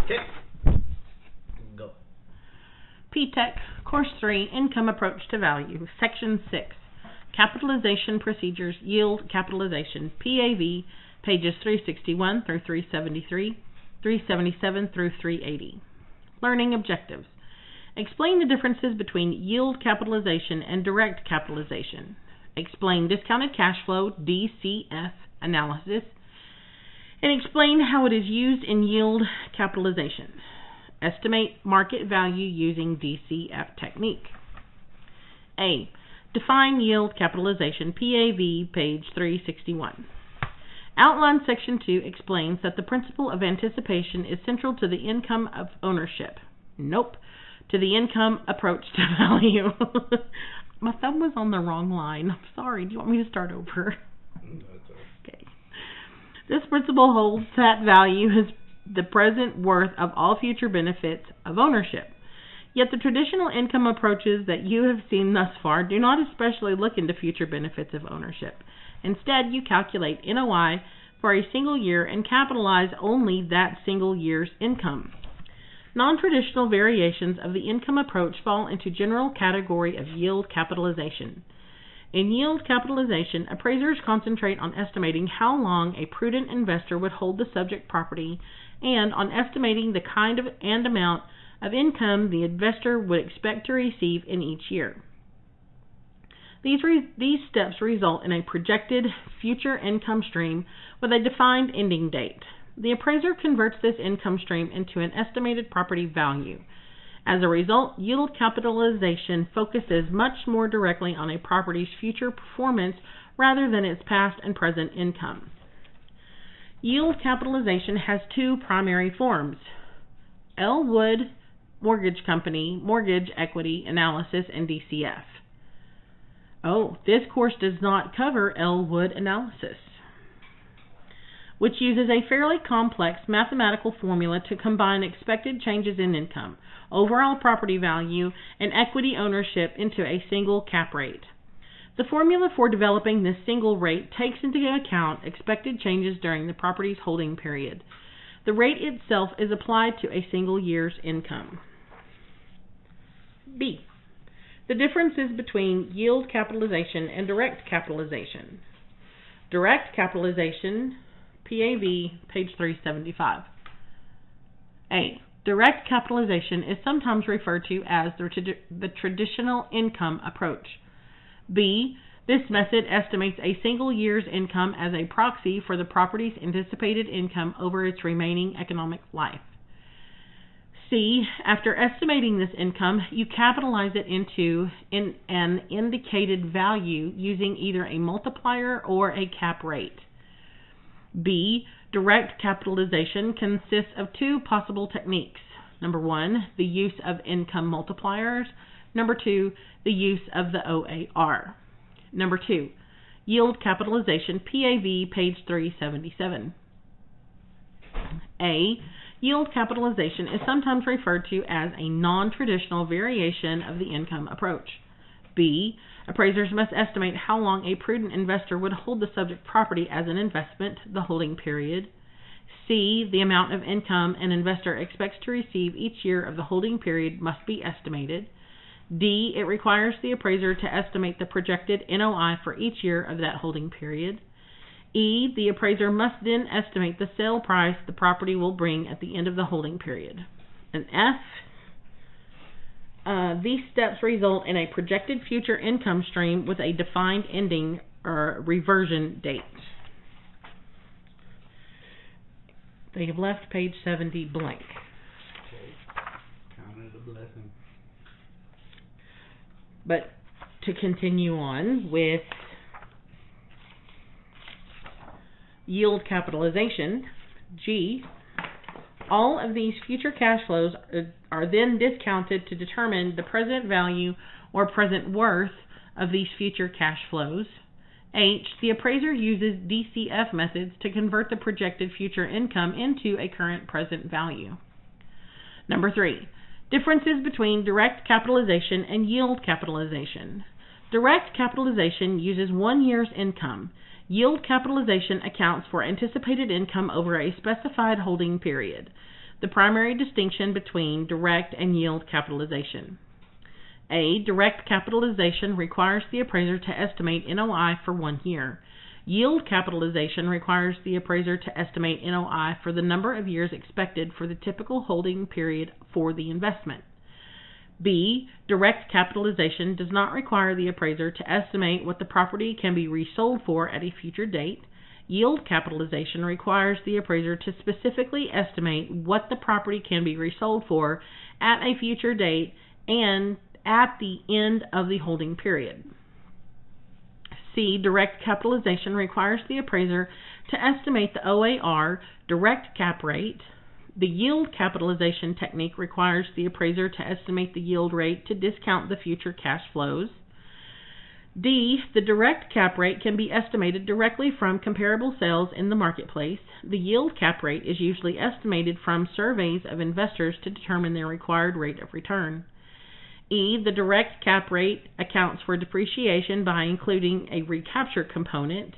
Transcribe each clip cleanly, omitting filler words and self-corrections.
Okay. Go. P-TECH, Course 3, Income Approach to Value, Section 6, Capitalization Procedures, Yield Capitalization, PAV, pages 361 through 373, 377 through 380. Learning Objectives. Explain the differences between yield capitalization and direct capitalization. Explain discounted cash flow, DCF, analysis, and explain how it is used in yield capitalization. Estimate market value using DCF technique. A. Define yield capitalization, PAV, page 361. Outline Section 2 explains that the principle of anticipation is central to the income of ownership. Nope. To the income approach to value. My thumb was on the wrong line. I'm sorry. Do you want me to start over? Okay. This principle holds that value is the present worth of all future benefits of ownership. Yet the traditional income approaches that you have seen thus far do not especially look into future benefits of ownership. Instead, you calculate NOI for a single year and capitalize only that single year's income. Non-traditional variations of the income approach fall into general category of yield capitalization. In yield capitalization, appraisers concentrate on estimating how long a prudent investor would hold the subject property and on estimating the kind of and amount of income the investor would expect to receive in each year. These steps result in a projected future income stream with a defined ending date. The appraiser converts this income stream into an estimated property value. As a result, yield capitalization focuses much more directly on a property's future performance rather than its past and present income. Yield capitalization has two primary forms: L. Wood Mortgage Company, Mortgage Equity Analysis, and DCF. Oh, this course does not cover L. Wood Analysis, which uses a fairly complex mathematical formula to combine expected changes in income, overall property value, and equity ownership into a single cap rate. The formula for developing this single rate takes into account expected changes during the property's holding period. The rate itself is applied to a single year's income. B. The differences between yield capitalization and direct capitalization. Direct capitalization, PAV, page 375. A. Direct capitalization is sometimes referred to as the traditional income approach. B. This method estimates a single year's income as a proxy for the property's anticipated income over its remaining economic life. C. After estimating this income, you capitalize it into an indicated value using either a multiplier or a cap rate. B. Direct capitalization consists of two possible techniques. Number 1, the use of income multipliers. Number 2, the use of the OAR. Number 2, yield capitalization, PAV, page 377. A. Yield capitalization is sometimes referred to as a non-traditional variation of the income approach. B. Appraisers must estimate how long a prudent investor would hold the subject property as an investment, the holding period. C. The amount of income an investor expects to receive each year of the holding period must be estimated. D. It requires the appraiser to estimate the projected NOI for each year of that holding period. E. The appraiser must then estimate the sale price the property will bring at the end of the holding period. And F. These steps result in a projected future income stream with a defined ending or reversion date. They have left page 70 blank. Okay. Count it a blessing. But to continue on with yield capitalization, G, all of these future cash flows are then discounted to determine the present value or present worth of these future cash flows. H, the appraiser uses DCF methods to convert the projected future income into a current present value. Number 3, differences between direct capitalization and yield capitalization. Direct capitalization uses 1 year's income. Yield capitalization accounts for anticipated income over a specified holding period. The primary distinction between direct and yield capitalization. A. Direct capitalization requires the appraiser to estimate NOI for 1 year. Yield capitalization requires the appraiser to estimate NOI for the number of years expected for the typical holding period for the investment. B. Direct capitalization does not require the appraiser to estimate what the property can be resold for at a future date. Yield capitalization requires the appraiser to specifically estimate what the property can be resold for at a future date and at the end of the holding period. C. Direct capitalization requires the appraiser to estimate the OAR direct cap rate. The yield capitalization technique requires the appraiser to estimate the yield rate to discount the future cash flows. D. The direct cap rate can be estimated directly from comparable sales in the marketplace. The yield cap rate is usually estimated from surveys of investors to determine their required rate of return. E. The direct cap rate accounts for depreciation by including a recapture component.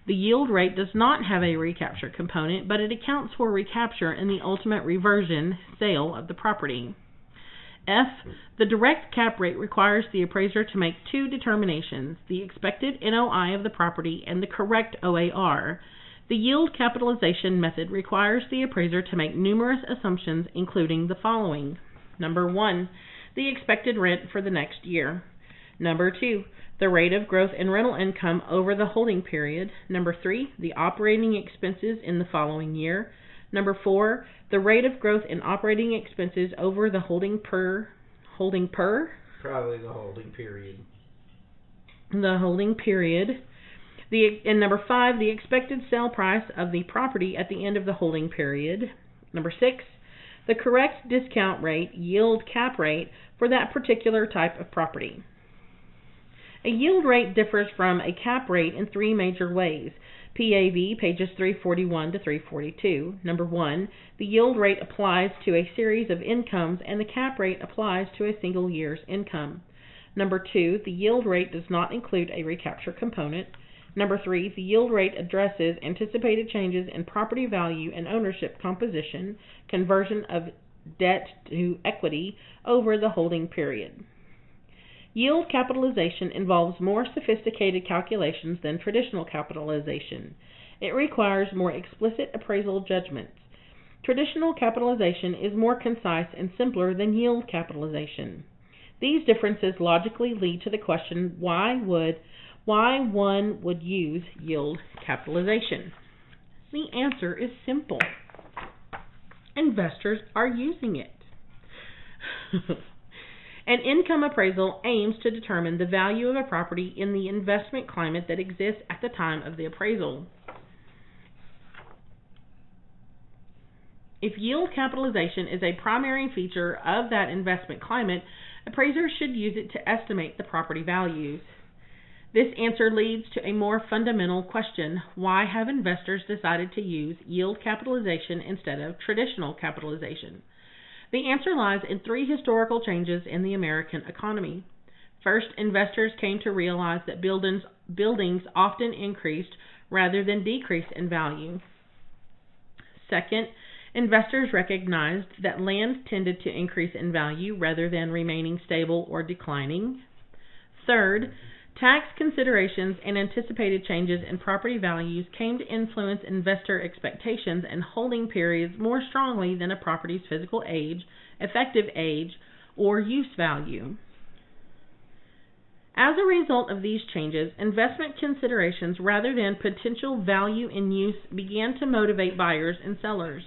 The yield rate does not have a recapture component, but it accounts for recapture in the ultimate reversion sale of the property. F. The direct cap rate requires the appraiser to make 2 determinations: the expected NOI of the property and the correct OAR. The yield capitalization method requires the appraiser to make numerous assumptions, including the following. Number 1. The expected rent for the next year. Number 2. The rate of growth in rental income over the holding period. Number 3. The operating expenses in the following year. Number 4. The rate of growth in operating expenses over the holding per? Probably the holding period. The holding period. And number 5. The expected sale price of the property at the end of the holding period. Number 6. The correct discount rate, yield cap rate, for that particular type of property. A yield rate differs from a cap rate in 3 major ways. PAV, pages 341 to 342. Number 1, the yield rate applies to a series of incomes and the cap rate applies to a single year's income. Number 2, the yield rate does not include a recapture component. Number 3, the yield rate addresses anticipated changes in property value and ownership composition, conversion of debt to equity over the holding period. Yield capitalization involves more sophisticated calculations than traditional capitalization. It requires more explicit appraisal judgments. Traditional capitalization is more concise and simpler than yield capitalization. These differences logically lead to the question why one would use yield capitalization. The answer is simple. Investors are using it. An income appraisal aims to determine the value of a property in the investment climate that exists at the time of the appraisal. If yield capitalization is a primary feature of that investment climate, appraisers should use it to estimate the property values. This answer leads to a more fundamental question: why have investors decided to use yield capitalization instead of traditional capitalization? The answer lies in 3 historical changes in the American economy. First, investors came to realize that buildings often increased rather than decreased in value. Second, investors recognized that land tended to increase in value rather than remaining stable or declining. Third, tax considerations and anticipated changes in property values came to influence investor expectations and holding periods more strongly than a property's physical age, effective age, or use value. As a result of these changes, investment considerations rather than potential value in use began to motivate buyers and sellers.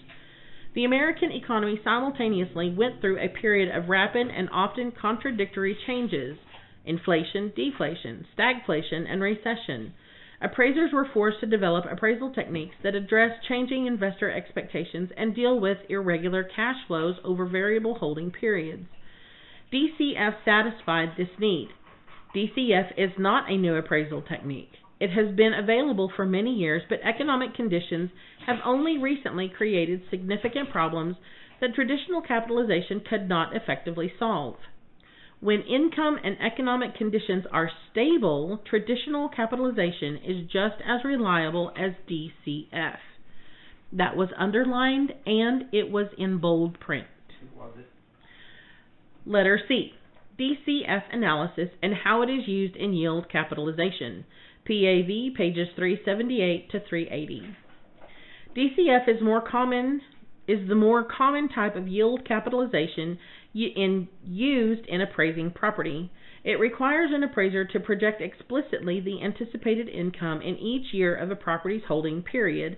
The American economy simultaneously went through a period of rapid and often contradictory changes: inflation, deflation, stagflation, and recession. Appraisers were forced to develop appraisal techniques that address changing investor expectations and deal with irregular cash flows over variable holding periods. DCF satisfied this need. DCF is not a new appraisal technique. It has been available for many years, but economic conditions have only recently created significant problems that traditional capitalization could not effectively solve. When income and economic conditions are stable, traditional capitalization is just as reliable as DCF. That was underlined and it was in bold print. Was it? Letter C. DCF analysis and how it is used in yield capitalization. PAV pages 378 to 380. DCF is the more common type of yield capitalization used in appraising property. It requires an appraiser to project explicitly the anticipated income in each year of a property's holding period,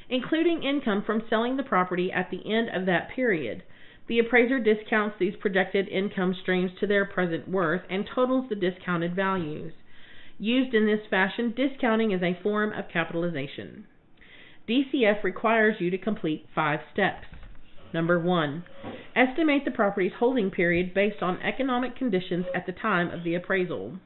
including income from selling the property at the end of that period. The appraiser discounts these projected income streams to their present worth and totals the discounted values. Used in this fashion, discounting is a form of capitalization. DCF requires you to complete 5 steps. Number 1. Estimate the property's holding period based on economic conditions at the time of the appraisal.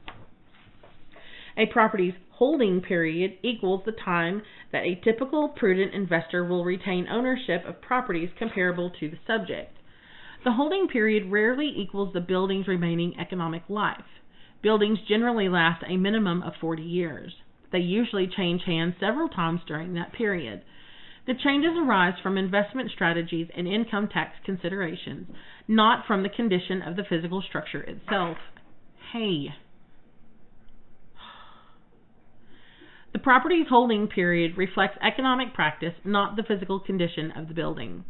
A property's holding period equals the time that a typical prudent investor will retain ownership of properties comparable to the subject. The holding period rarely equals the building's remaining economic life. Buildings generally last a minimum of 40 years. They usually change hands several times during that period. The changes arise from investment strategies and income tax considerations, not from the condition of the physical structure itself. Hey. The property's holding period reflects economic practice, not the physical condition of the building.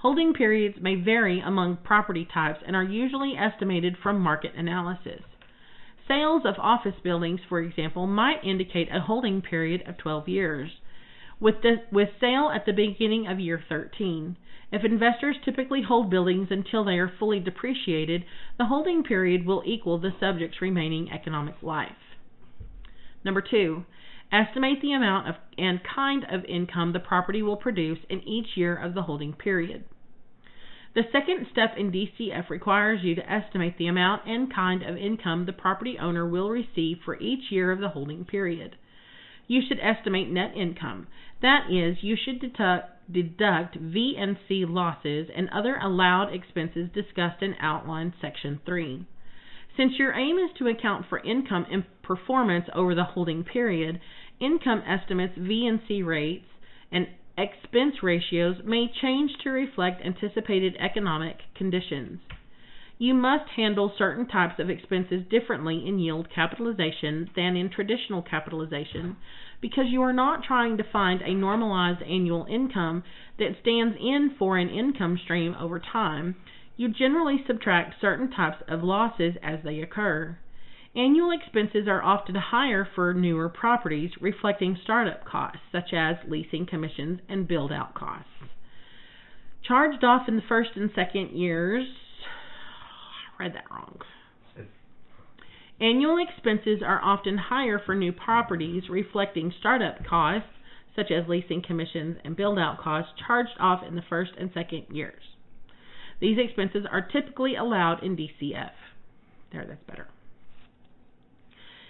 Holding periods may vary among property types and are usually estimated from market analysis. Sales of office buildings, for example, might indicate a holding period of 12 years, with sale at the beginning of year 13. If investors typically hold buildings until they are fully depreciated, the holding period will equal the subject's remaining economic life. Number 2. Estimate the amount of and kind of income the property will produce in each year of the holding period. The second step in DCF requires you to estimate the amount and kind of income the property owner will receive for each year of the holding period. You should estimate net income. That is, you should deduct V&C losses and other allowed expenses discussed in Outline Section 3. Since your aim is to account for income and performance over the holding period, income estimates, V&C rates, and expense ratios may change to reflect anticipated economic conditions. You must handle certain types of expenses differently in yield capitalization than in traditional capitalization because you are not trying to find a normalized annual income that stands in for an income stream over time. You generally subtract certain types of losses as they occur. Annual expenses are often higher for newer properties, reflecting startup costs, such as leasing commissions and build-out costs. Charged off in the first and second years, I read that wrong. Annual expenses are often higher for new properties, reflecting startup costs, such as leasing commissions and build-out costs, charged off in the first and second years. These expenses are typically allowed in DCF. There, that's better.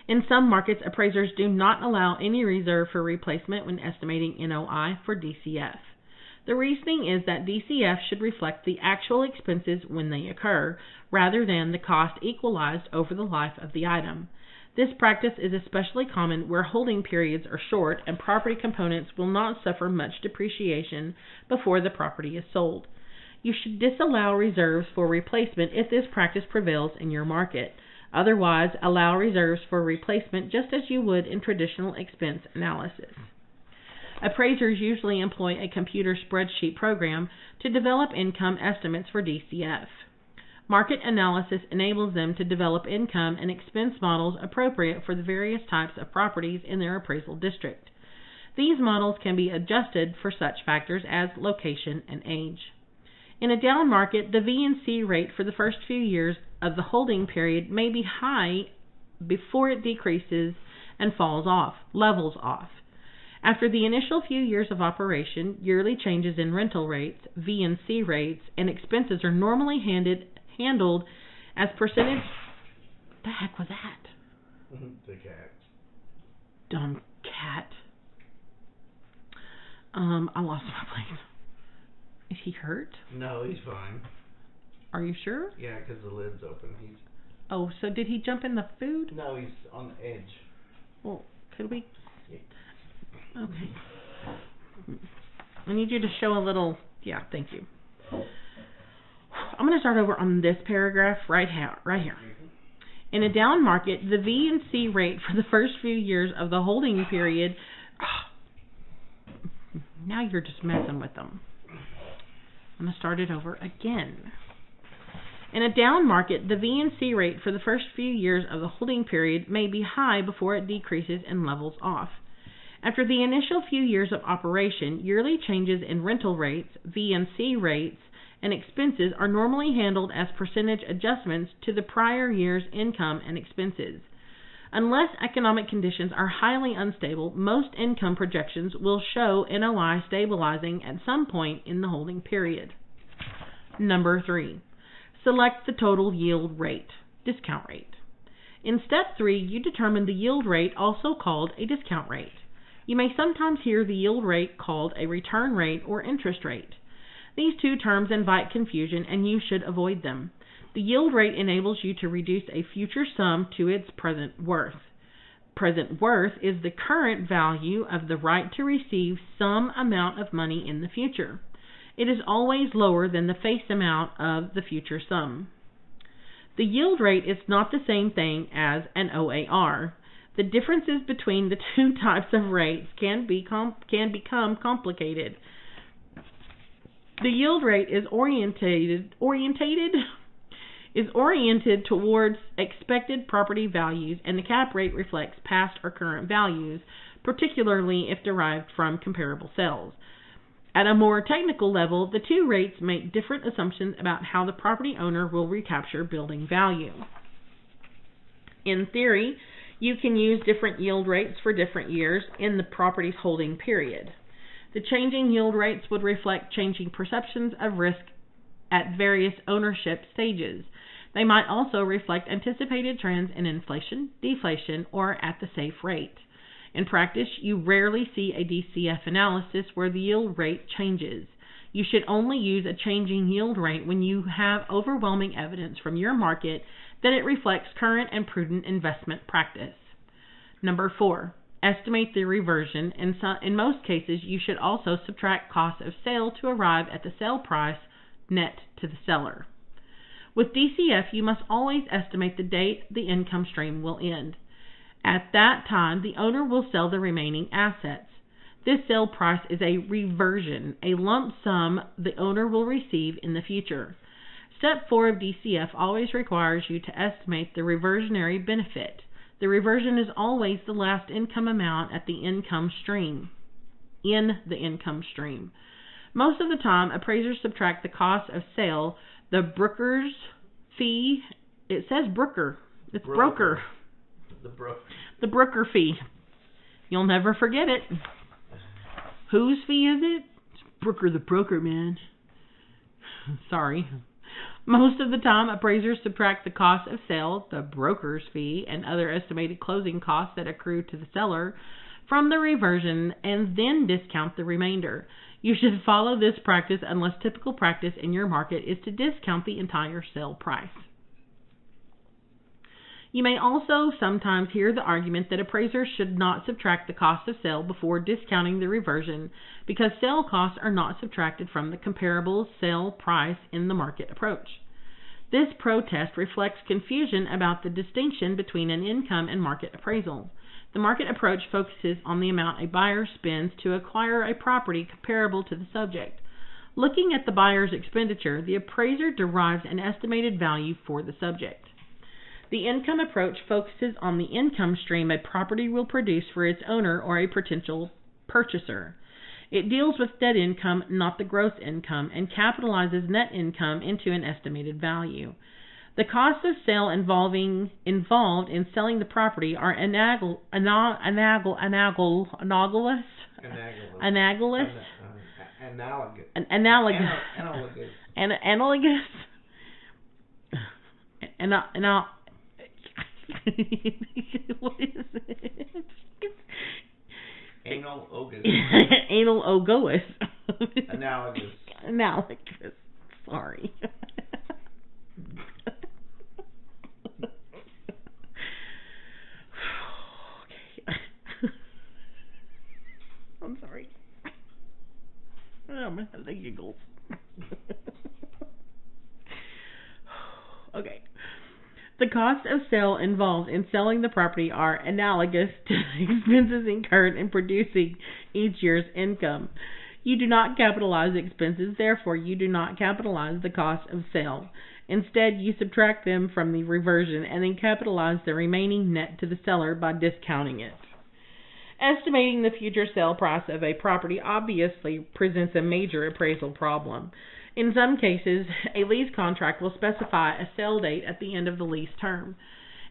In some markets, appraisers do not allow any reserve for replacement when estimating NOI for DCF. The reasoning is that DCF should reflect the actual expenses when they occur, rather than the cost equalized over the life of the item. This practice is especially common where holding periods are short and property components will not suffer much depreciation before the property is sold. You should disallow reserves for replacement if this practice prevails in your market. Otherwise, allow reserves for replacement just as you would in traditional expense analysis. Appraisers usually employ a computer spreadsheet program to develop income estimates for DCF. Market analysis enables them to develop income and expense models appropriate for the various types of properties in their appraisal district. These models can be adjusted for such factors as location and age. In a down market, the V&C rate for the first few years of the holding period may be high before it decreases and levels off. After the initial few years of operation, yearly changes in rental rates, V&C rates, and expenses are normally handled as percentage. The heck was that? The cat. Dumb cat. I lost my place. Is he hurt? No, he's fine. Are you sure? Yeah, because the lid's open. Oh, so did he jump in the food? No, he's on the edge. Well, could we? Yeah. Okay. I need you to show a little, thank you. I'm going to start over on this paragraph right here. In a down market, the V and C rate for the first few years of the holding period, now you're just messing with them. I'm going to start it over again. In a down market, the V and C rate for the first few years of the holding period may be high before it decreases and levels off. After the initial few years of operation, yearly changes in rental rates, V and C rates, and expenses are normally handled as percentage adjustments to the prior year's income and expenses. Unless economic conditions are highly unstable, most income projections will show NOI stabilizing at some point in the holding period. Number 3. Select the total yield rate, discount rate. In step 3, you determine the yield rate, also called a discount rate. You may sometimes hear the yield rate called a return rate or interest rate. These two terms invite confusion, and you should avoid them. The yield rate enables you to reduce a future sum to its present worth. Present worth is the current value of the right to receive some amount of money in the future. It is always lower than the face amount of the future sum. The yield rate is not the same thing as an OAR. The differences between the two types of rates can become complicated. The yield rate is oriented towards expected property values, and the cap rate reflects past or current values, particularly if derived from comparable sales. At a more technical level, the two rates make different assumptions about how the property owner will recapture building value. In theory, you can use different yield rates for different years in the property's holding period. The changing yield rates would reflect changing perceptions of risk at various ownership stages. They might also reflect anticipated trends in inflation, deflation, or at the safe rate. In practice, you rarely see a DCF analysis where the yield rate changes. You should only use a changing yield rate when you have overwhelming evidence from your market that it reflects current and prudent investment practice. Number 4. Estimate the reversion. In most cases, you should also subtract cost of sale to arrive at the sale price net to the seller. With DCF, you must always estimate the date the income stream will end. At that time, the owner will sell the remaining assets. This sale price is a reversion, a lump sum the owner will receive in the future. Step 4 of DCF always requires you to estimate the reversionary benefit. The reversion is always the last income amount in the income stream. Most of the time, appraisers subtract the cost of sale, the broker's fee. It says broker. It's broker. The broker fee. You'll never forget it. Whose fee is it? It's Brooker the broker, man. Sorry. Most of the time, appraisers subtract the cost of sale, the broker's fee, and other estimated closing costs that accrue to the seller from the reversion and then discount the remainder. You should follow this practice unless typical practice in your market is to discount the entire sale price. You may also sometimes hear the argument that appraisers should not subtract the cost of sale before discounting the reversion because sale costs are not subtracted from the comparable sale price in the market approach. This protest reflects confusion about the distinction between an income and market appraisal. The market approach focuses on the amount a buyer spends to acquire a property comparable to the subject. Looking at the buyer's expenditure, the appraiser derives an estimated value for the subject. The income approach focuses on the income stream a property will produce for its owner or a potential purchaser. It deals with net income, not the gross income, and capitalizes net income into an estimated value. The costs of sale involved in selling the property are analogous what is it? Anal ogus. Anal ogoous. Analogous. Analogous. Sorry. Okay. I'm sorry. The cost of sale involved in selling the property are analogous to the expenses incurred in producing each year's income. You do not capitalize expenses, therefore you do not capitalize the cost of sale. Instead, you subtract them from the reversion and then capitalize the remaining net to the seller by discounting it. Estimating the future sale price of a property obviously presents a major appraisal problem. In some cases, a lease contract will specify a sale date at the end of the lease term.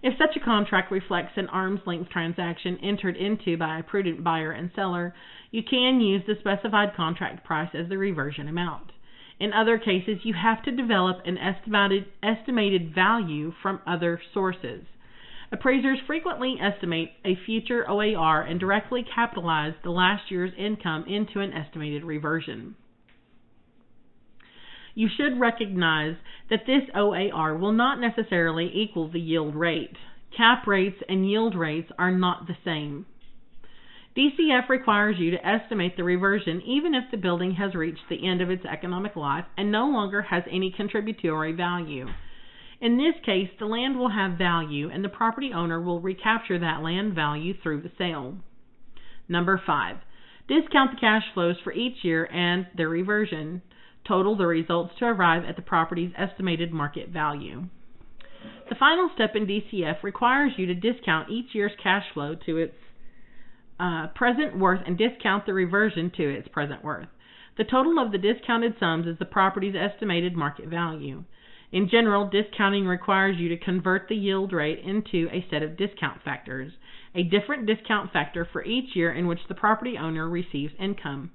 If such a contract reflects an arm's length transaction entered into by a prudent buyer and seller, you can use the specified contract price as the reversion amount. In other cases, you have to develop an estimated value from other sources. Appraisers frequently estimate a future OAR and directly capitalize the last year's income into an estimated reversion. You should recognize that this OAR will not necessarily equal the yield rate. Cap rates and yield rates are not the same. DCF requires you to estimate the reversion even if the building has reached the end of its economic life and no longer has any contributory value. In this case, the land will have value and the property owner will recapture that land value through the sale. Number 5. Discount the cash flows for each year and their reversion. Total the results to arrive at the property's estimated market value. The final step in DCF requires you to discount each year's cash flow to its present worth and discount the reversion to its present worth. The total of the discounted sums is the property's estimated market value. In general, discounting requires you to convert the yield rate into a set of discount factors, a different discount factor for each year in which the property owner receives income.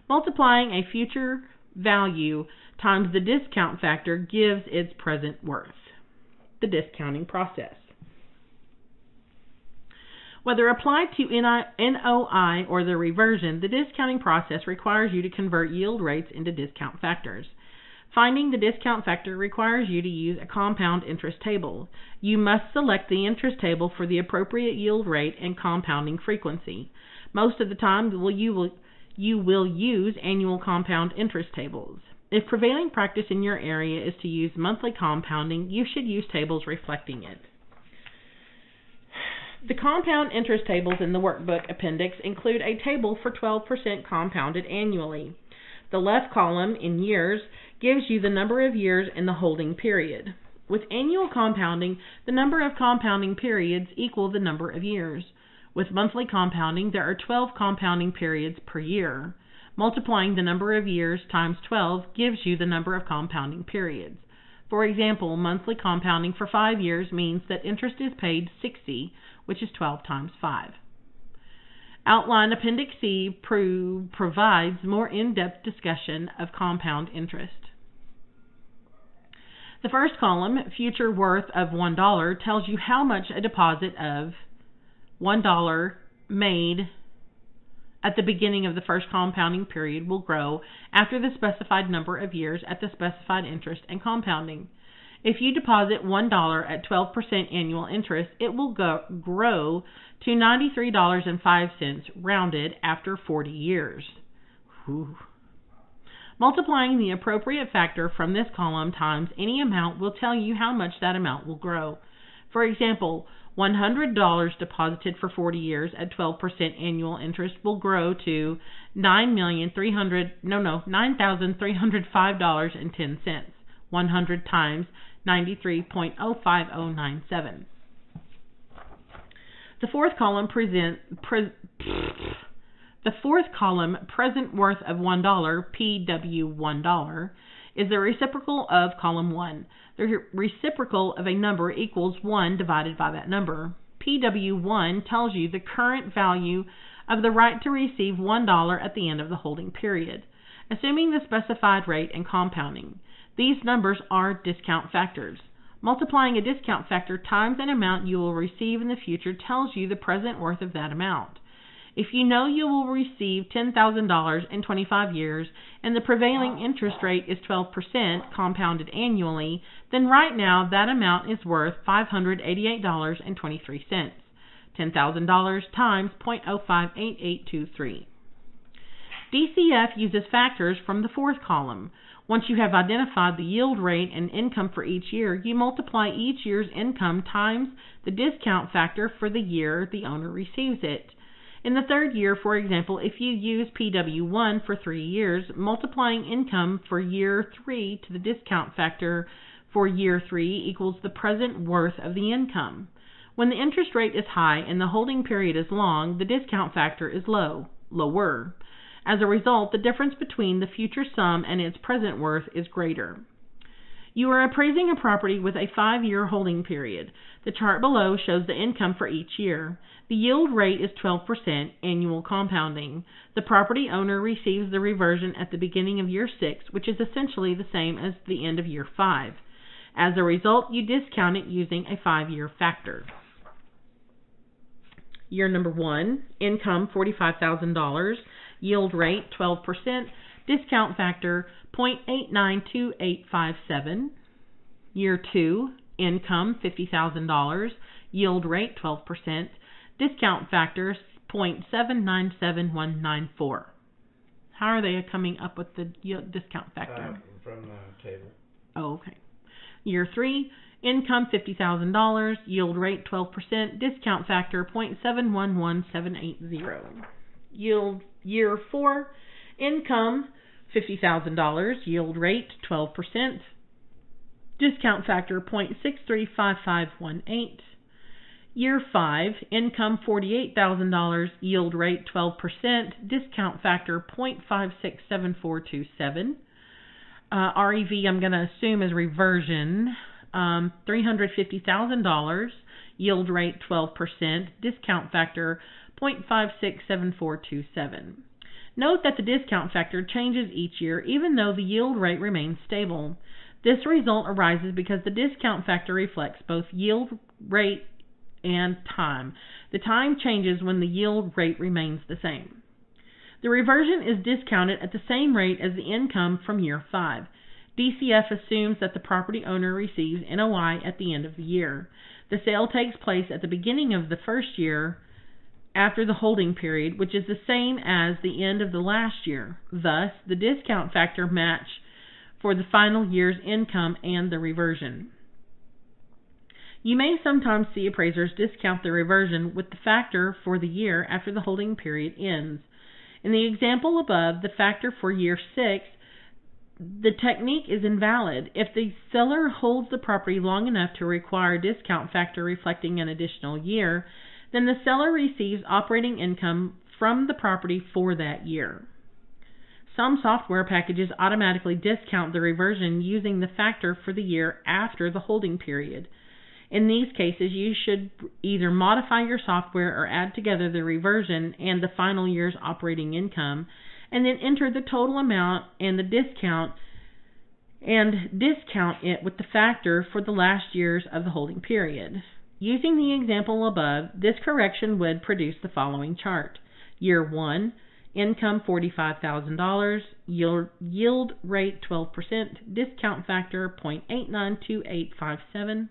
Multiplying a future value times the discount factor gives its present worth. The discounting process. Whether applied to NOI or the reversion, the discounting process requires you to convert yield rates into discount factors. Finding the discount factor requires you to use a compound interest table. You must select the interest table for the appropriate yield rate and compounding frequency. Most of the time, you will use annual compound interest tables. If prevailing practice in your area is to use monthly compounding, you should use tables reflecting it. The compound interest tables in the workbook appendix include a table for 12% compounded annually. The left column, in years, gives you the number of years in the holding period. With annual compounding, the number of compounding periods equal the number of years. With monthly compounding, there are 12 compounding periods per year. Multiplying the number of years times 12 gives you the number of compounding periods. For example, monthly compounding for 5 years means that interest is paid 60, which is 12 times 5. Outline Appendix C provides more in-depth discussion of compound interest. The first column, future worth of $1, tells you how much a deposit of $1 made at the beginning of the first compounding period will grow after the specified number of years at the specified interest and compounding. If you deposit $1 at 12% annual interest, it will grow to $93.05 rounded after 40 years. Whew. Multiplying the appropriate factor from this column times any amount will tell you how much that amount will grow. For example, $100 deposited for 40 years at 12% annual interest will grow to $9,305.10. 100 times 93.05097. The fourth column, present worth of $1, PW$1, is the reciprocal of column 1. The reciprocal of a number equals 1 divided by that number. PW1 tells you the current value of the right to receive $1 at the end of the holding period, assuming the specified rate and compounding. These numbers are discount factors. Multiplying a discount factor times an amount you will receive in the future tells you the present worth of that amount. If you know you will receive $10,000 in 25 years and the prevailing interest rate is 12% compounded annually, then right now that amount is worth $588.23. $10,000 times 0.058823. DCF uses factors from the fourth column. Once you have identified the yield rate and income for each year, you multiply each year's income times the discount factor for the year the owner receives it. In the third year, for example, if you use PW1 for 3 years, multiplying income for year 3 to the discount factor for year 3 equals the present worth of the income. When the interest rate is high and the holding period is long, the discount factor is lower. As a result, the difference between the future sum and its present worth is greater. You are appraising a property with a 5-year holding period. The chart below shows the income for each year. The yield rate is 12% annual compounding. The property owner receives the reversion at the beginning of year 6, which is essentially the same as the end of year 5. As a result, you discount it using a 5-year factor. Year number 1, income $45,000, yield rate 12%, discount factor 0.892857. Year 2, income $50,000, yield rate 12%, discount factor 0.797194. How are they coming up with the discount factor? From the table. Oh, okay. Year 3, income $50,000, yield rate 12%, discount factor 0.711780. Year 4, income $50,000, yield rate 12%, discount factor 0.635518. Year 5, income $48,000, yield rate 12%, discount factor 0.567427. REV, I'm going to assume, is reversion. $350,000, yield rate 12%, discount factor 0.567427. Note that the discount factor changes each year even though the yield rate remains stable. This result arises because the discount factor reflects both yield rate and time. The time changes when the yield rate remains the same. The reversion is discounted at the same rate as the income from year 5. DCF assumes that the property owner receives NOI at the end of the year. The sale takes place at the beginning of the first year after the holding period, which is the same as the end of the last year. Thus, the discount factor match for the final year's income and the reversion. You may sometimes see appraisers discount the reversion with the factor for the year after the holding period ends. In the example above, the factor for year 6, the technique is invalid. If the seller holds the property long enough to require a discount factor reflecting an additional year, then the seller receives operating income from the property for that year. Some software packages automatically discount the reversion using the factor for the year after the holding period. In these cases, you should either modify your software or add together the reversion and the final year's operating income, and then enter the total amount and the discount it with the factor for the last years of the holding period. Using the example above, this correction would produce the following chart. Year 1, income $45,000, yield rate 12%, discount factor 0.892857.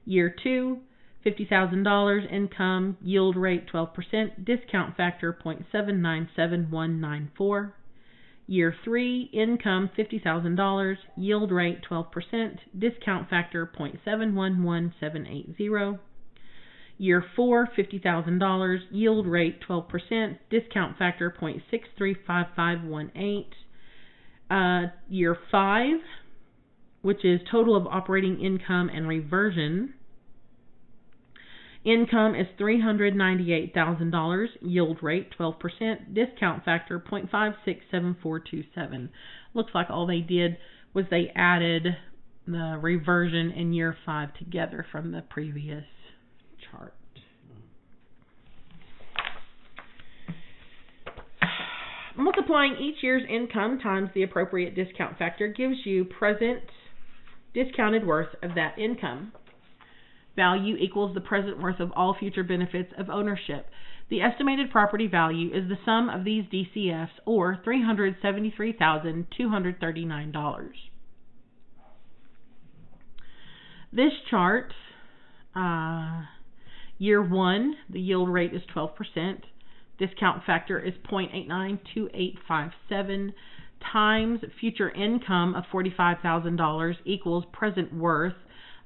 Year 2, $50,000 income, yield rate 12%, discount factor 0.797194. Year 3, income $50,000, yield rate 12%, discount factor 0.711780. Year 4, $50,000, yield rate 12%, discount factor 0.635518. Year 5, which is total of operating income and reversion. Income is $398,000, yield rate 12%, discount factor 0.567427. Looks like all they did was they added the reversion in year 5 together from the previous chart. Multiplying each year's income times the appropriate discount factor gives you present discounted worth of that income. Value equals the present worth of all future benefits of ownership. The estimated property value is the sum of these DCFs, or $373,239. This chart, year 1, the yield rate is 12%. Discount factor is 0.892857. times future income of $45,000 equals present worth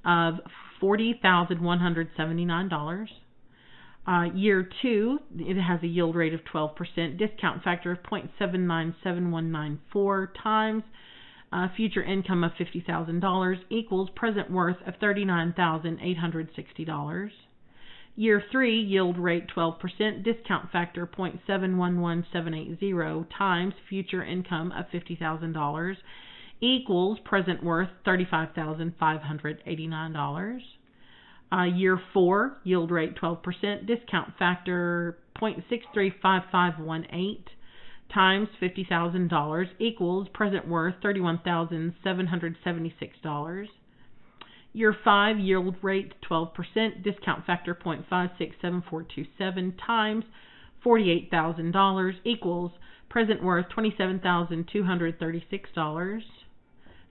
of $40,179. Year 2, it has a yield rate of 12%, discount factor of 0.797194 times future income of $50,000 equals present worth of $39,860. Year 3, yield rate 12%, discount factor 0.711780 times future income of $50,000 equals present worth $35,589. Year 4, yield rate 12%, discount factor 0.635518 times $50,000 equals present worth $31,776. Year 5, yield rate 12%, discount factor 0.567427 times $48,000 equals present worth $27,236.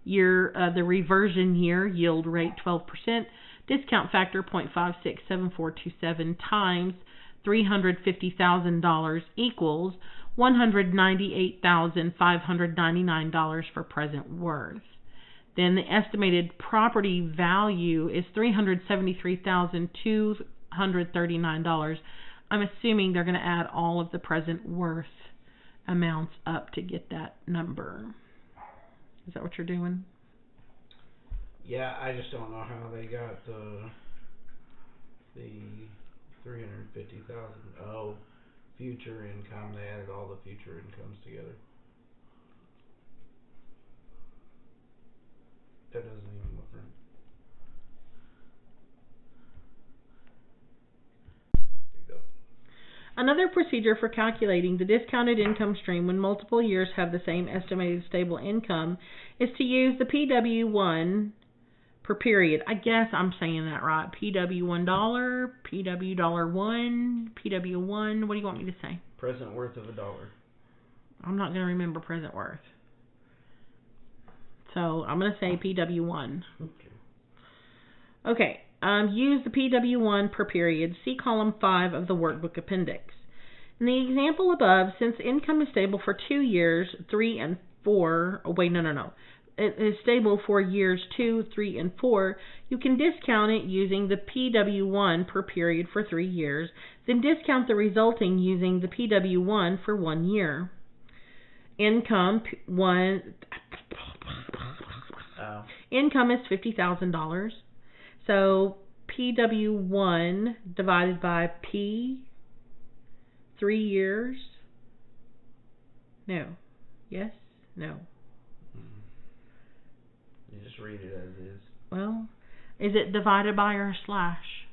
The reversion year, yield rate 12%, discount factor 0.567427 times $350,000 equals $198,599 for present worth. Then the estimated property value is $373,239. I'm assuming they're going to add all of the present worth amounts up to get that number. Is that what you're doing? Yeah, I just don't know how they got the 350,000. Oh, future income. They added all the future incomes together. That doesn't even look right. There you go. Another procedure for calculating the discounted income stream when multiple years have the same estimated stable income is to use the PW1 per period. I guess I'm saying that right. PW$1, PW$1, PW1. What do you want me to say? Present worth of $1. I'm not going to remember present worth. So I'm going to say PW1. Okay. Use the PW1 per period. See column 5 of the workbook appendix. In the example above, since income is stable for 2 years, 3 and 4. Oh, wait, no. It is stable for years 2, 3, and 4. You can discount it using the PW1 per period for 3 years, then discount the resulting using the PW1 for 1 year. Income Income is $50,000. So PW1 divided by P, 3 years. No. Yes? No. You just read it as is. Well, is it divided by or a slash?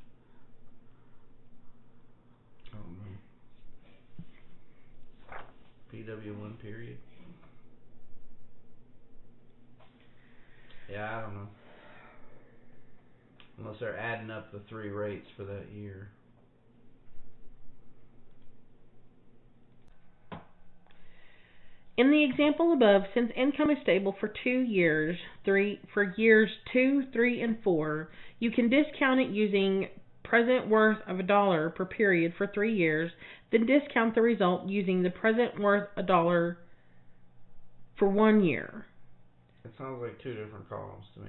I don't know. PW1 period. Yeah, I don't know. Unless they're adding up the 3 rates for that year. In the example above, since income is stable for 2 years, for years 2, 3, and 4, you can discount it using present worth of $1 per period for 3 years, then discount the result using the present worth $1 for 1 year. It sounds like 2 different columns to me.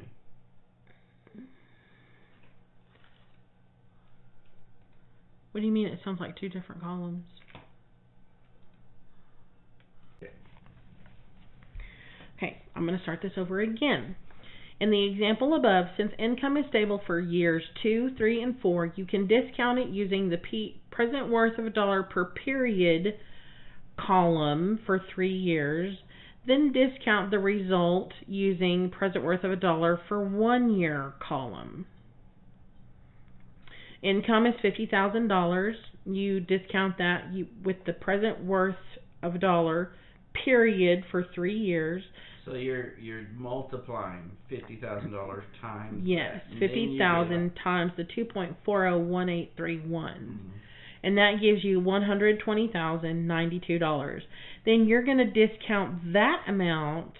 What do you mean it sounds like 2 different columns? Okay, I'm going to start this over again. In the example above, since income is stable for years 2, 3, and 4, you can discount it using the present worth of $1 per period column for 3 years, then discount the result using present worth of $1 for 1 year column. Income is $50,000. You discount that with the present worth of $1 period for 3 years. So you're multiplying $50,000 times. Yes, 50,000 times the 2.401831. And that gives you $120,092. Then you're going to discount that amount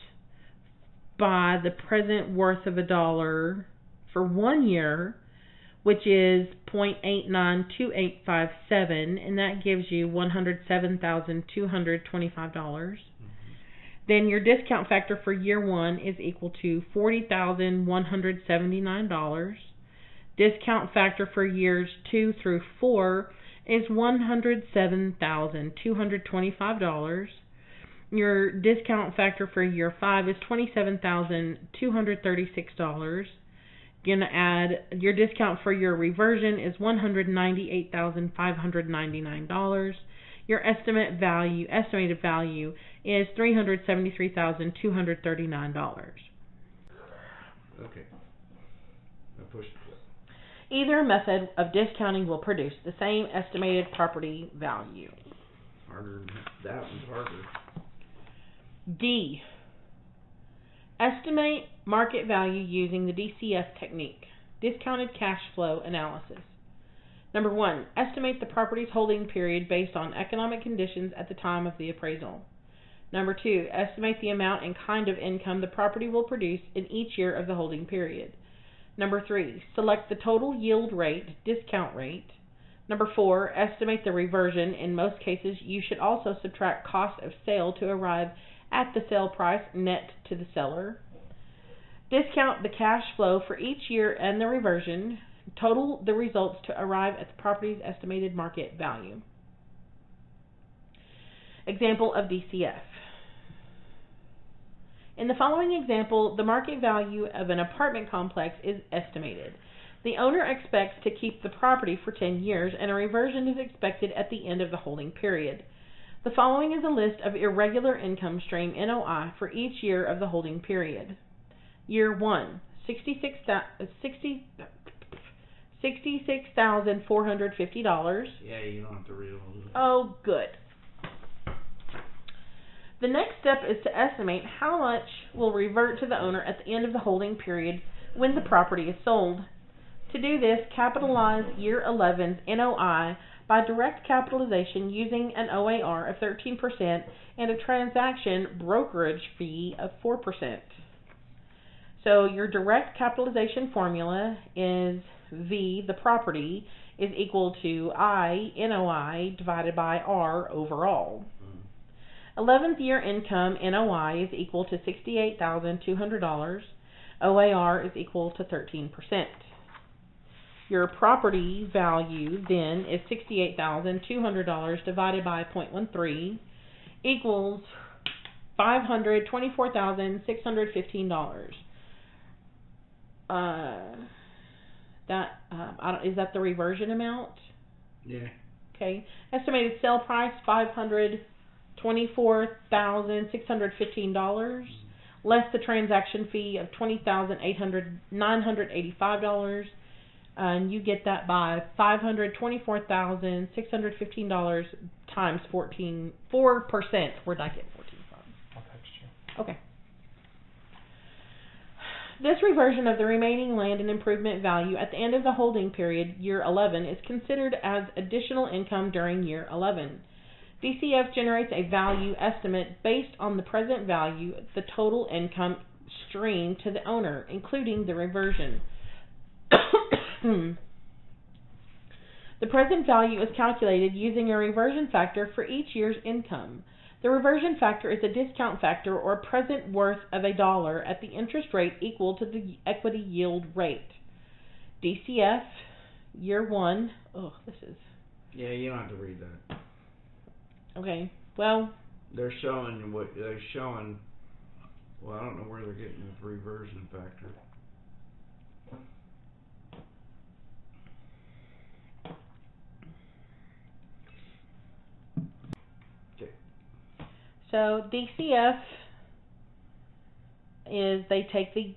by the present worth of $1 for 1 year, which is 0.892857, and that gives you $107,225. then your discount factor for year 1 is equal to $40,179. Discount factor for years 2 through 4 is $107,225. Your discount factor for year 5 is $27,236. You're gonna add your discount for your reversion is $198,599. Your estimated value is $373,239. Okay. I pushed it. Either method of discounting will produce the same estimated property value. Harder. That one's harder. D. Estimate market value using the DCF technique, discounted cash flow analysis. Number 1, estimate the property's holding period based on economic conditions at the time of the appraisal. Number 2, estimate the amount and kind of income the property will produce in each year of the holding period. Number 3, select the total yield rate, discount rate. Number 4, estimate the reversion. In most cases, you should also subtract cost of sale to arrive at the sale price net to the seller. Discount the cash flow for each year and the reversion. Total the results to arrive at the property's estimated market value. Example of DCF. In the following example, the market value of an apartment complex is estimated. The owner expects to keep the property for 10 years, and a reversion is expected at the end of the holding period. The following is a list of irregular income stream NOI for each year of the holding period. Year 1, $66,450. Yeah, you don't have to read all of it. Oh, good. The next step is to estimate how much will revert to the owner at the end of the holding period when the property is sold. To do this, capitalize year 11's NOI by direct capitalization using an OAR of 13% and a transaction brokerage fee of 4%. So your direct capitalization formula is V, the property, is equal to I, NOI, divided by R, overall. 11th year income, NOI, is equal to $68,200. OAR is equal to 13%. Your property value then is $68,200 divided by 0.13 equals $524,615. Is that the reversion amount? Yeah. Okay. Estimated sale price $524,615, less the transaction fee of $20,985, and you get that by $524,615 times 4%. Where'd I get 14 from? I'll text you. Okay. This reversion of the remaining land and improvement value at the end of the holding period, year 11, is considered as additional income during year 11. DCF generates a value estimate based on the present value, the total income stream to the owner, including the reversion. The present value is calculated using a reversion factor for each year's income. The reversion factor is a discount factor or present worth of $1 at the interest rate equal to the equity yield rate. DCF, year 1. Oh, this is... Yeah, you don't have to read that. Okay, well... They're showing what... They're showing... Well, I don't know where they're getting the reversion factor. So DCF is they take the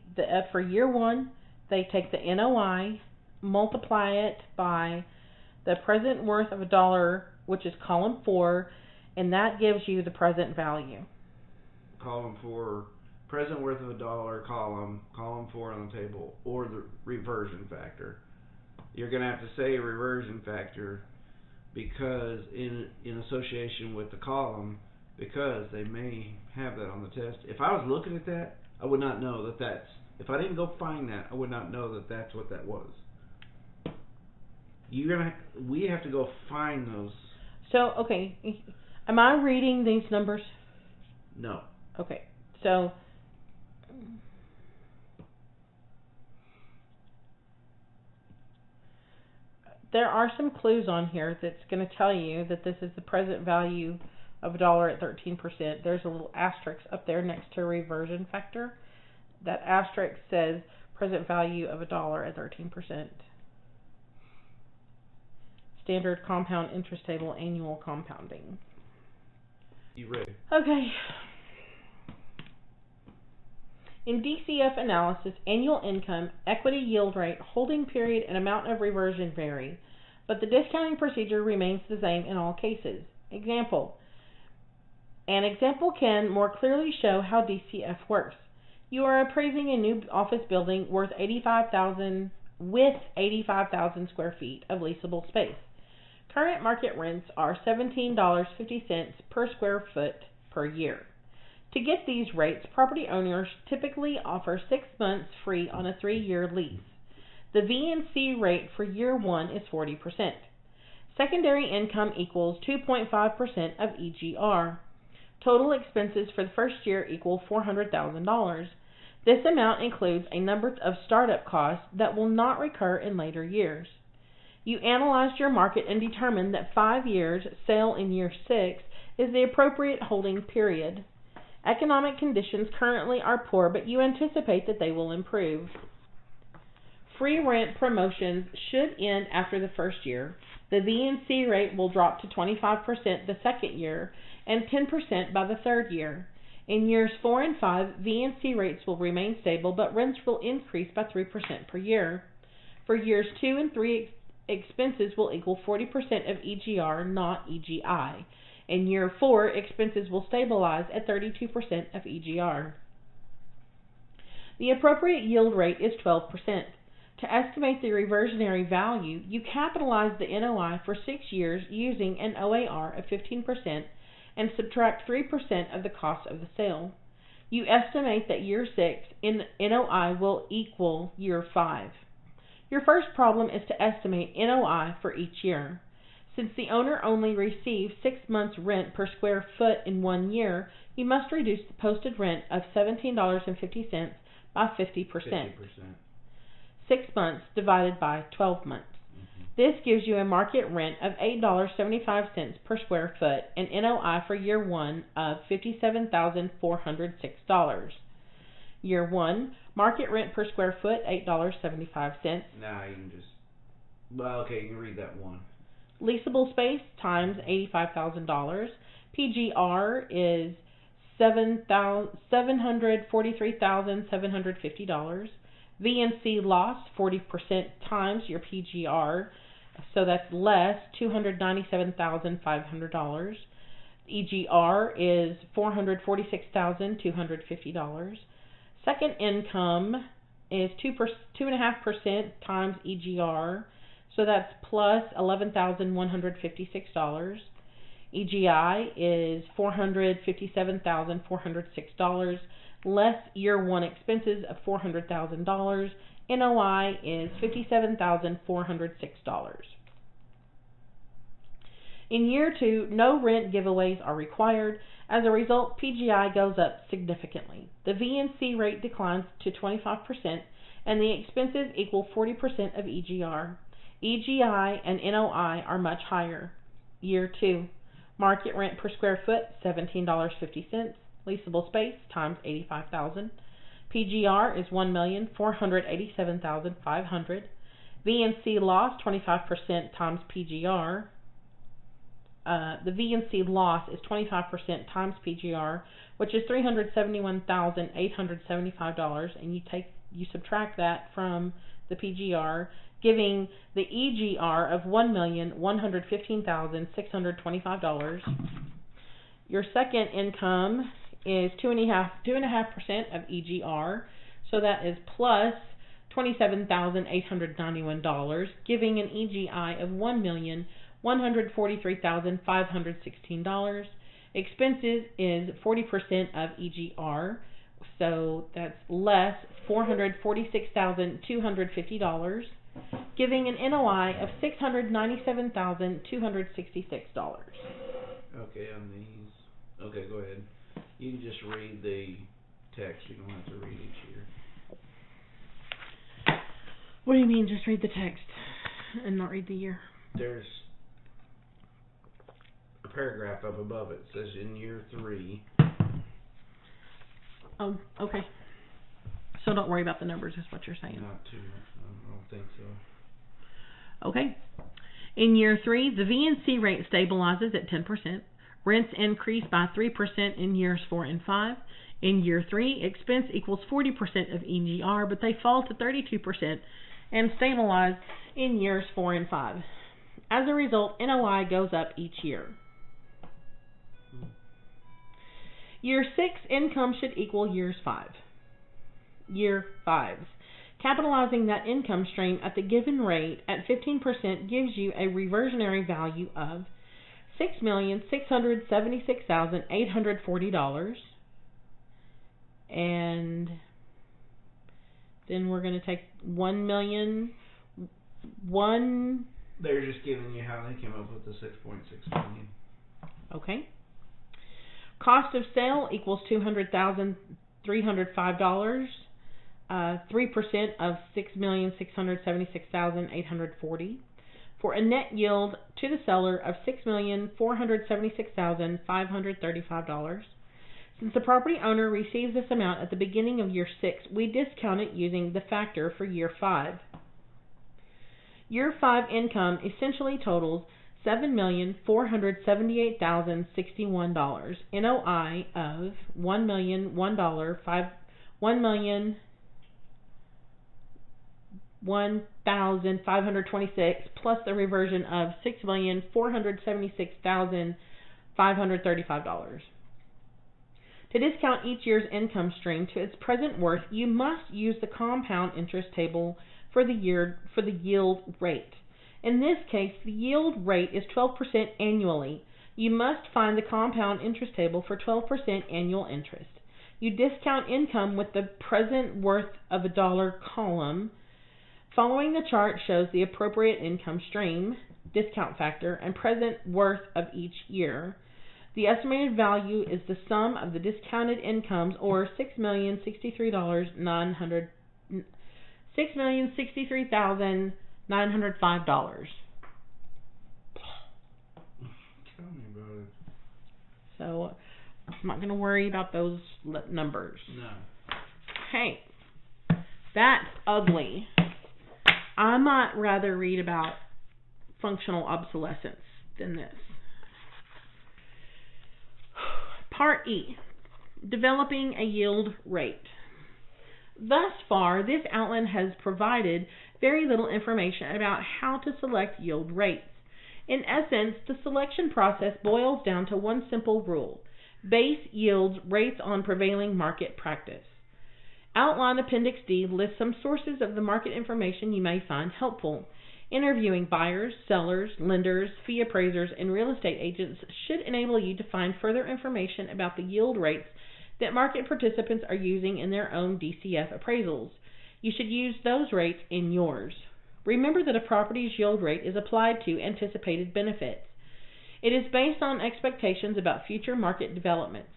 for year 1, they take the NOI, multiply it by the present worth of $1, which is column 4, and that gives you the present value. Column 4, present worth of $1, column 4 on the table, or the reversion factor. You're going to have to say reversion factor because in association with the column, because they may have that on the test. If I was looking at that, I would not know that that's... If I didn't go find that, I would not know that that's what that was. We have to go find those. So, okay, am I reading these numbers? No. Okay, so there are some clues on here that's going to tell you that this is the present value of a dollar at 13%. There's a little asterisk up there next to reversion factor. That asterisk says present value of a dollar at 13%. Standard compound interest table, annual compounding. You ready? Okay. In DCF analysis, annual income, equity yield rate, holding period, and amount of reversion vary, but the discounting procedure remains the same in all cases. Example. An example can more clearly show how DCF works. You are appraising a new office building worth 85,000 with 85,000 square feet of leasable space. Current market rents are $17.50 per square foot per year. To get these rates, property owners typically offer 6 months free on a 3-year lease. The V&C rate for year 1 is 40%. Secondary income equals 2.5% of EGR. Total expenses for the first year equal $400,000. This amount includes a number of startup costs that will not recur in later years. You analyzed your market and determined that 5 years, sale in year 6, is the appropriate holding period. Economic conditions currently are poor, but you anticipate that they will improve. Free rent promotions should end after the first year. The V&C rate will drop to 25% the second year and 10% by the third year. In years 4 and 5, V&C rates will remain stable, but rents will increase by 3% per year. For years 2 and 3, expenses will equal 40% of EGR, not EGI. In year 4, expenses will stabilize at 32% of EGR. The appropriate yield rate is 12%. To estimate the reversionary value, you capitalize the NOI for 6 years using an OAR of 15% and subtract 3% of the cost of the sale. You estimate that year 6 in NOI will equal year 5. Your first problem is to estimate NOI for each year. Since the owner only receives 6 months rent per square foot in 1 year, you must reduce the posted rent of $17.50 by 50%. 6 months divided by 12 months. This gives you a market rent of $8.75 per square foot and NOI for year 1 of $57,406. Year 1, market rent per square foot, $8.75. Nah, you can just... Well, okay, you can read that one. Leasable space times $85,000. PGR is $743,750. V&C loss, 40% times your PGR, so that's less, $297,500. EGR is $446,250. Second income is 2.5% times EGR, so that's plus $11,156. EGI is $457,406, less year 1 expenses of $400,000. NOI is $57,406. In year 2, no rent giveaways are required. As a result, PGI goes up significantly. The V&C rate declines to 25%, and the expenses equal 40% of EGR. EGI and NOI are much higher. Year 2, market rent per square foot, $17.50. Leasable space times $85,000. PGR is $1,487,500. V&C loss, 25% times PGR. The V&C loss is 25% times PGR, which is $371,875, and you subtract that from the PGR, giving the EGR of $1,115,625. Your second income is 2.5% of EGR, so that is plus $27,891, giving an EGI of $1,143,516. Expenses is 40% of EGR, so that's less $446,250, giving an NOI of $697,266. Okay, on these. Okay, go ahead. You can just read the text, you don't have to read each year. What do you mean, just read the text and not read the year? There's a paragraph up above it, says in year 3. Oh, okay. So don't worry about the numbers, is what you're saying. Not too much, I don't think so. Okay. In year 3, the VNC rate stabilizes at 10%. Rents increase by 3% in years 4 and 5. In year 3, expense equals 40% of EGR, but they fall to 32% and stabilize in years 4 and 5. As a result, NOI goes up each year. Year 6 income should equal years 5. Year 5s. Capitalizing that income stream at the given rate at 15% gives you a reversionary value of $6,676,840. And then we're going to take $1 million. They're just giving you how they came up with the $6.6 million. Okay. Cost of sale equals $200,305. 3% of $6,676,840 for a net yield to the seller of $6,476,535. Since the property owner receives this amount at the beginning of year 6, we discount it using the factor for year 5. Year 5 income essentially totals $7,478,061. NOI of $1,526 plus the reversion of $6,476,535. To discount each year's income stream to its present worth, you must use the compound interest table for the yield rate. In this case, the yield rate is 12% annually. You must find the compound interest table for 12% annual interest. You discount income with the present worth of a dollar column. Following the chart shows the appropriate income stream, discount factor, and present worth of each year. The estimated value is the sum of the discounted incomes, or $6,063,905. Tell me about it. So I'm not going to worry about those numbers. No. Hey, that's ugly. I might rather read about functional obsolescence than this. Part E, developing a yield rate. Thus far, this outline has provided very little information about how to select yield rates. In essence, the selection process boils down to one simple rule: base yields rates on prevailing market practice. Outline Appendix D lists some sources of the market information you may find helpful. Interviewing buyers, sellers, lenders, fee appraisers, and real estate agents should enable you to find further information about the yield rates that market participants are using in their own DCF appraisals. You should use those rates in yours. Remember that a property's yield rate is applied to anticipated benefits. It is based on expectations about future market developments.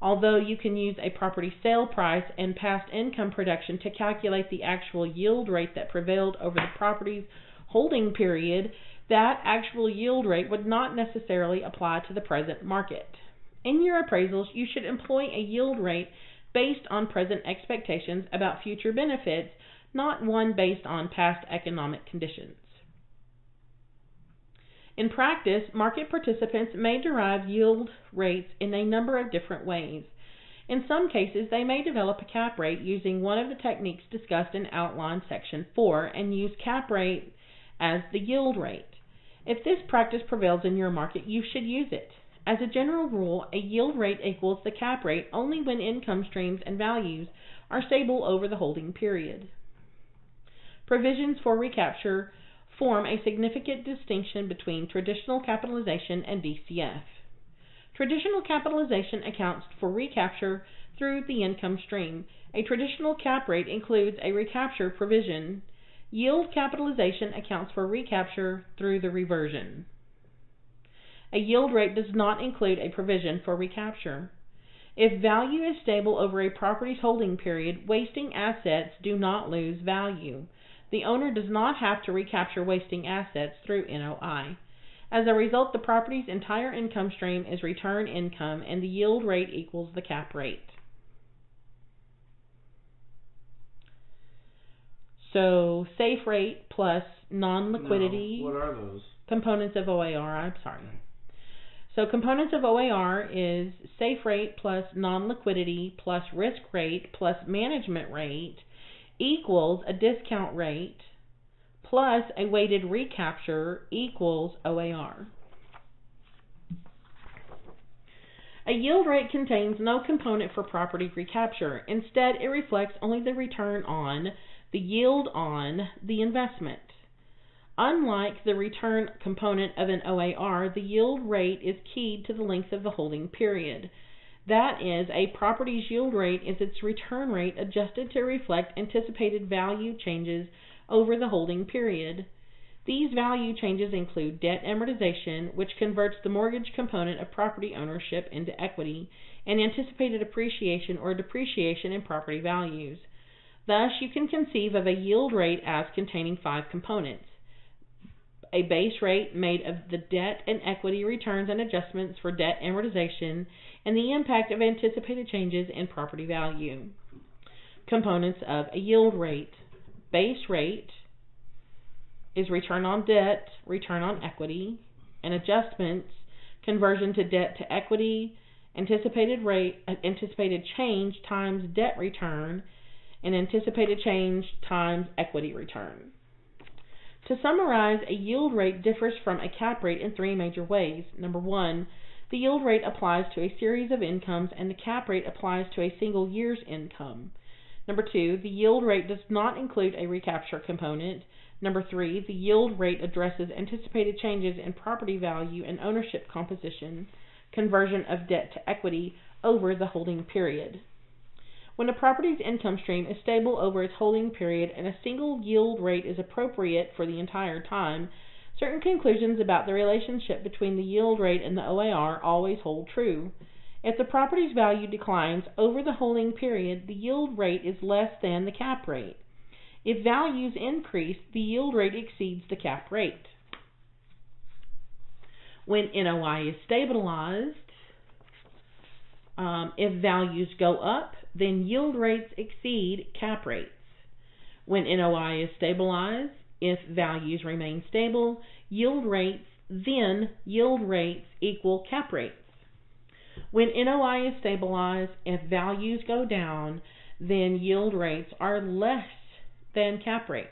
Although you can use a property sale price and past income production to calculate the actual yield rate that prevailed over the property's holding period, that actual yield rate would not necessarily apply to the present market. In your appraisals, you should employ a yield rate based on present expectations about future benefits, not one based on past economic conditions. In practice, market participants may derive yield rates in a number of different ways. In some cases, they may develop a cap rate using one of the techniques discussed in Outline Section 4 and use cap rate as the yield rate. If this practice prevails in your market, you should use it. As a general rule, a yield rate equals the cap rate only when income streams and values are stable over the holding period. Provisions for recapture form a significant distinction between traditional capitalization and DCF. Traditional capitalization accounts for recapture through the income stream. A traditional cap rate includes a recapture provision. Yield capitalization accounts for recapture through the reversion. A yield rate does not include a provision for recapture. If value is stable over a property's holding period, wasting assets do not lose value. The owner does not have to recapture wasting assets through NOI. As a result, the property's entire income stream is return income, and the yield rate equals the cap rate. So, safe rate plus non-liquidity No, what are those? components of OAR, I'm sorry. So components of OAR is safe rate plus non-liquidity plus risk rate plus management rate equals a discount rate plus a weighted recapture equals OAR. A yield rate contains no component for property recapture. Instead, it reflects only the return on, the yield on, the investment. Unlike the return component of an OAR, the yield rate is keyed to the length of the holding period. That is, a property's yield rate is its return rate adjusted to reflect anticipated value changes over the holding period. These value changes include debt amortization, which converts the mortgage component of property ownership into equity, and anticipated appreciation or depreciation in property values. Thus, you can conceive of a yield rate as containing 5 components. A base rate made of the debt and equity returns and adjustments for debt amortization and the impact of anticipated changes in property value. Components of a yield rate. Base rate is return on debt, return on equity, and adjustments, conversion to debt to equity, anticipated change times debt return, and anticipated change times equity return. To summarize, a yield rate differs from a cap rate in 3 major ways. Number 1, the yield rate applies to a series of incomes and the cap rate applies to a single year's income. Number 2, the yield rate does not include a recapture component. Number 3, the yield rate addresses anticipated changes in property value and ownership composition, conversion of debt to equity over the holding period. When a property's income stream is stable over its holding period and a single yield rate is appropriate for the entire time, certain conclusions about the relationship between the yield rate and the OAR always hold true. If the property's value declines over the holding period, the yield rate is less than the cap rate. If values increase, the yield rate exceeds the cap rate. When NOI is stabilized, if values go up, then yield rates exceed cap rates. When NOI is stabilized, if values remain stable, yield rates equal cap rates. When NOI is stabilized, if values go down, then yield rates are less than cap rates.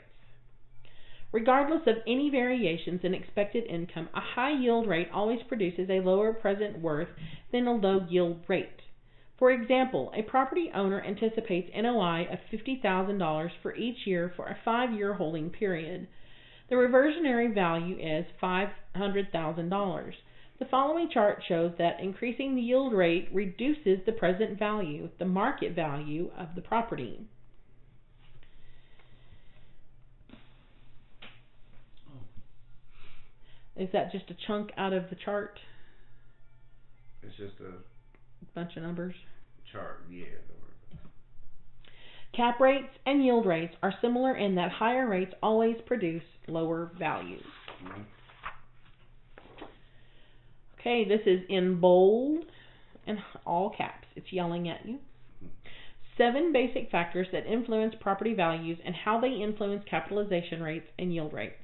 Regardless of any variations in expected income, a high yield rate always produces a lower present worth than a low yield rate. For example, a property owner anticipates NOI of $50,000 for each year for a 5-year holding period. The reversionary value is $500,000. The following chart shows that increasing the yield rate reduces the present value, the market value of the property. Is that just a chunk out of the chart? It's just a bunch of numbers. Chart, yeah. Cap rates and yield rates are similar in that higher rates always produce lower values. Mm-hmm. Okay, this is in bold and all caps. It's yelling at you. 7 basic factors that influence property values and how they influence capitalization rates and yield rates.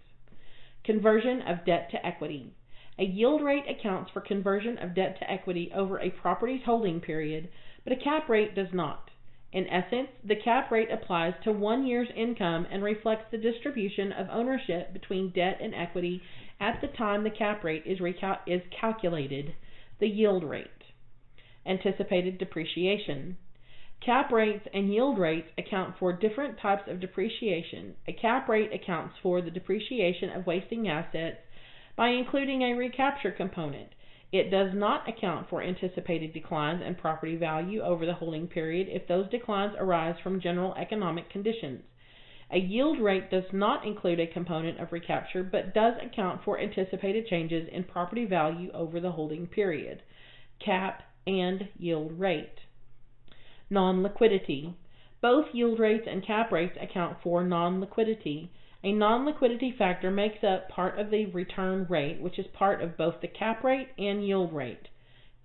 Conversion of debt to equity. A yield rate accounts for conversion of debt to equity over a property's holding period, but a cap rate does not. In essence, the cap rate applies to 1 year's income and reflects the distribution of ownership between debt and equity at the time the cap rate is calculated, the yield rate. Anticipated depreciation. Cap rates and yield rates account for different types of depreciation. A cap rate accounts for the depreciation of wasting assets by including a recapture component. It does not account for anticipated declines in property value over the holding period if those declines arise from general economic conditions. A yield rate does not include a component of recapture but does account for anticipated changes in property value over the holding period. Cap and yield rate. Non-liquidity. Both yield rates and cap rates account for non-liquidity. A non-liquidity factor makes up part of the return rate, which is part of both the cap rate and yield rate.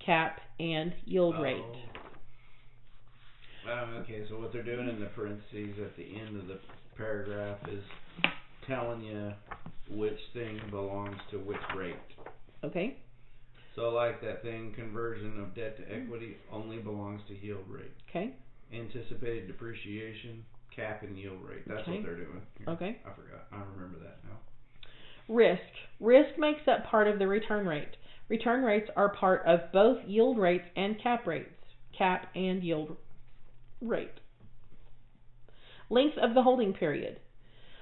Cap and yield rate. Okay, so what they're doing in the parentheses at the end of the paragraph is telling you which thing belongs to which rate. Okay. So like that thing, conversion of debt to equity only belongs to yield rate. Okay. Anticipated depreciation, cap and yield rate. That's Okay. what they're doing here. Okay. I forgot. I remember that now. Risk. Risk makes up part of the return rate. Return rates are part of both yield rates and cap rates. Cap and yield rate. Length of the holding period.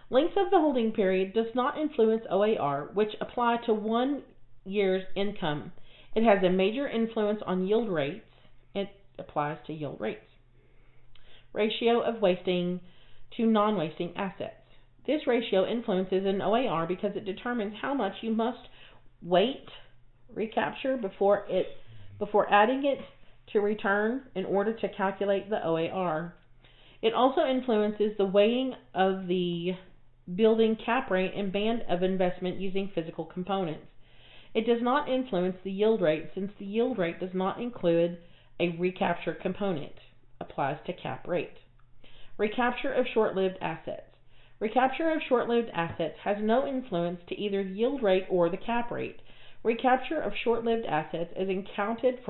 Length of the holding period does not influence OAR, which apply to 1 year's income. It has a major influence on yield rates. It applies to yield rates. Ratio of wasting to non-wasting assets. This ratio influences an OAR because it determines how much you must wait, recapture before adding it to return in order to calculate the OAR. It also influences the weighing of the building cap rate and band of investment using physical components. It does not influence the yield rate since the yield rate does not include a recapture component. Applies to cap rate. Recapture of short-lived assets. Recapture of short-lived assets has no influence to either the yield rate or the cap rate. Recapture of short-lived assets is accounted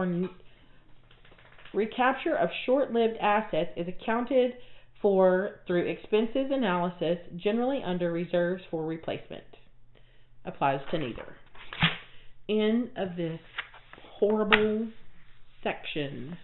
for through expenses analysis, generally under reserves for replacement. Applies to neither. End of this horrible section.